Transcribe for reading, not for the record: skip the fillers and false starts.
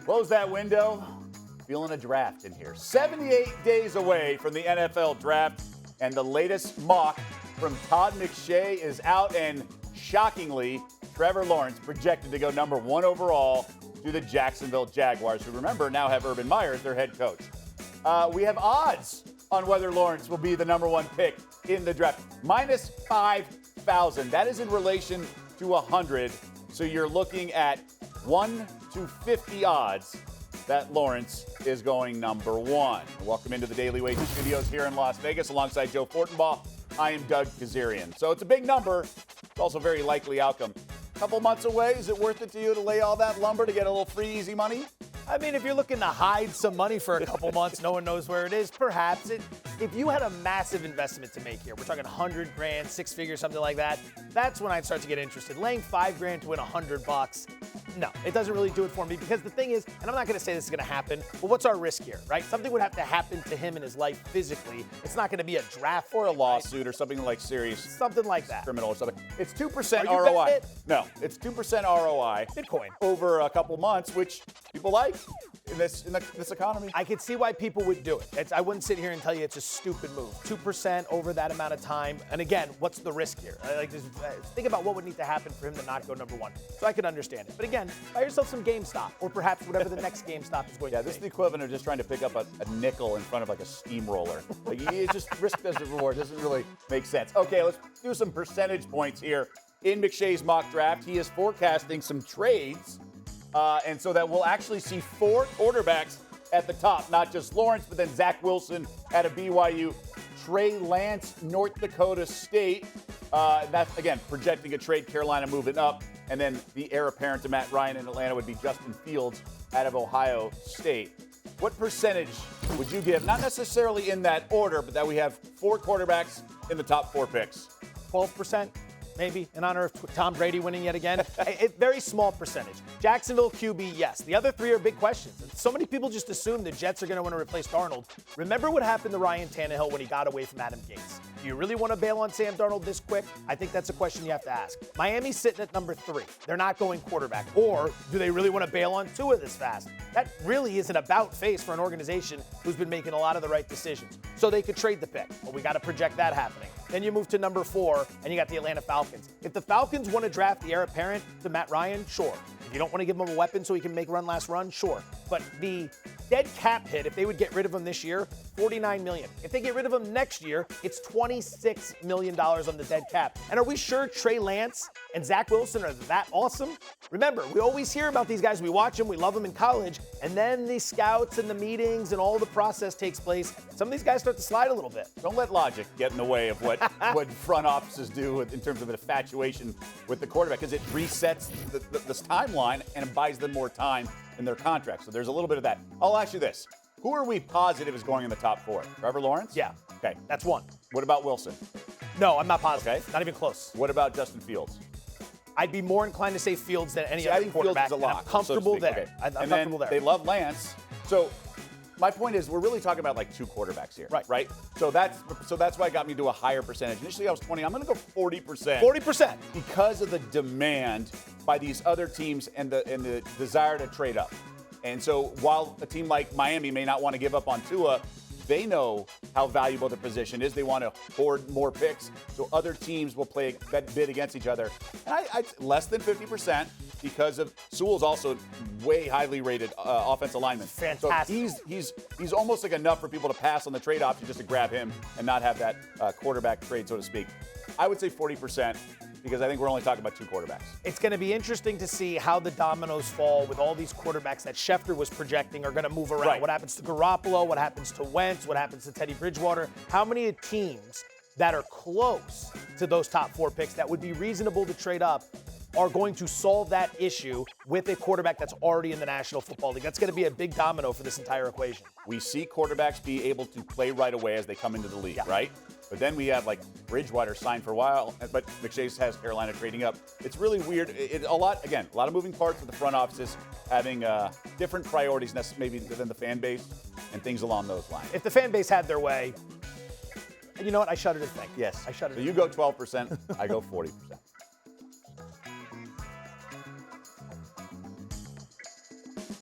Close that window. Feeling a draft in here. 78 days away from the NFL draft, and the latest mock from Todd McShay is out, and shockingly, Trevor Lawrence projected to go number 1 overall to the Jacksonville Jaguars, who, remember, now have Urban Meyer as their head coach. We have odds on whether Lawrence will be the number 1 pick in the draft. Minus 5,000. That is in relation to 100. So you're looking at 1 to 50 odds that Lawrence is going number 1. Welcome into the Daily Wager Studios here in Las Vegas alongside Joe Fortenbaugh. I am Doug Kazarian. So it's a big number. It's also a very likely outcome. A couple months away, is it worth it to you to lay all that lumber to get a little free, easy money? I mean, if you're looking to hide some money for a couple months, no one knows where it is, perhaps. If you had a massive investment to make here, we're talking 100 grand, 6 figures, something like that, that's when I'd start to get interested. Laying 5 grand to win $100, no, it doesn't really do it for me, because the thing is, and I'm not going to say this is going to happen, but what's our risk here, right? Something would have to happen to him in his life physically. It's not going to be a draft or a lawsuit, right? Or something like serious, something like that, criminal or something. It's 2% Are you ROI. betting it? No, it's 2% ROI. Bitcoin over a couple months, which people like in this economy. I could see why people would do it. I wouldn't sit here and tell you it's a stupid move. 2% over that amount of time. And again, what's the risk here? Think about what would need to happen for him to not go number 1. So I could understand it. But again, buy yourself some GameStop, or perhaps whatever the next GameStop is going to be. Yeah, this is the equivalent of just trying to pick up a nickel in front of like a steamroller. Like, it's just risk versus reward. Doesn't really make sense. Okay, let's do some percentage points here. In McShay's mock draft, he is forecasting some trades. And so that we'll actually see 4 quarterbacks at the top, not just Lawrence, but then Zach Wilson out of BYU, Trey Lance, North Dakota State. That's, again, projecting a trade, Carolina moving up. And then the heir apparent to Matt Ryan in Atlanta would be Justin Fields out of Ohio State. What percentage would you give, not necessarily in that order, but that we have 4 quarterbacks in the top 4 picks? 12%. Maybe, in honor of Tom Brady winning yet again. A very small percentage. Jacksonville QB, yes. The other 3 are big questions. And so many people just assume the Jets are going to want to replace Darnold. Remember what happened to Ryan Tannehill when he got away from Adam Gase. Do you really want to bail on Sam Darnold this quick? I think that's a question you have to ask. Miami's sitting at number 3. They're not going quarterback. Or do they really want to bail on Tua this fast? That really is an about face for an organization who's been making a lot of the right decisions. So they could trade the pick. But we got to project that happening. Then you move to number 4, and you got the Atlanta Falcons. If the Falcons want to draft the heir apparent to Matt Ryan, sure. If you don't want to give him a weapon so he can make run last run, sure. But the dead cap hit, if they would get rid of him this year, $49 million. If they get rid of him next year, it's $26 million on the dead cap. And are we sure Trey Lance and Zach Wilson are that awesome? Remember, we always hear about these guys. We watch them, we love them in college, and then the scouts and the meetings and all the process takes place. Some of these guys start to slide a little bit. Don't let logic get in the way of what front offices do in terms of an infatuation with the quarterback, because it resets this timeline and it buys them more time in their contract. So there's a little bit of that. I'll ask you this. Who are we positive is going in the top 4? Trevor Lawrence? Yeah. Okay. That's 1. What about Wilson? No, I'm not positive. Okay. Not even close. What about Justin Fields? I'd be more inclined to say Fields than any other quarterback. Fields is a lock, I'm comfortable so to speak. there. Okay. I'm comfortable there. They love Lance. So my point is, we're really talking about like 2 quarterbacks here. Right. So that's why it got me to a higher percentage. Initially, I was 20. I'm going to go 40%. 40%. Because of the demand by these other teams and the desire to trade up. And so while a team like Miami may not want to give up on Tua, they know how valuable the position is. They want to hoard more picks. So other teams will play that bid against each other. And I less than 50% because of Sewell's also way highly rated offensive lineman. Fantastic. So he's almost like enough for people to pass on the trade option just to grab him and not have that quarterback trade, so to speak. I would say 40%. Because I think we're only talking about 2 quarterbacks. It's going to be interesting to see how the dominoes fall with all these quarterbacks that Schefter was projecting are going to move around. Right. What happens to Garoppolo? What happens to Wentz? What happens to Teddy Bridgewater? How many teams that are close to those top 4 picks that would be reasonable to trade up are going to solve that issue with a quarterback that's already in the National Football League? That's going to be a big domino for this entire equation. We see quarterbacks be able to play right away as they come into the league, right? But then we have like Bridgewater signed for a while, but McShay has Carolina trading up. It's really weird. A lot of moving parts with the front offices having different priorities maybe than the fan base and things along those lines. If the fan base had their way, you know what? I shudder to think. Yes. I shudder So to you think. go 12%, I go 40%.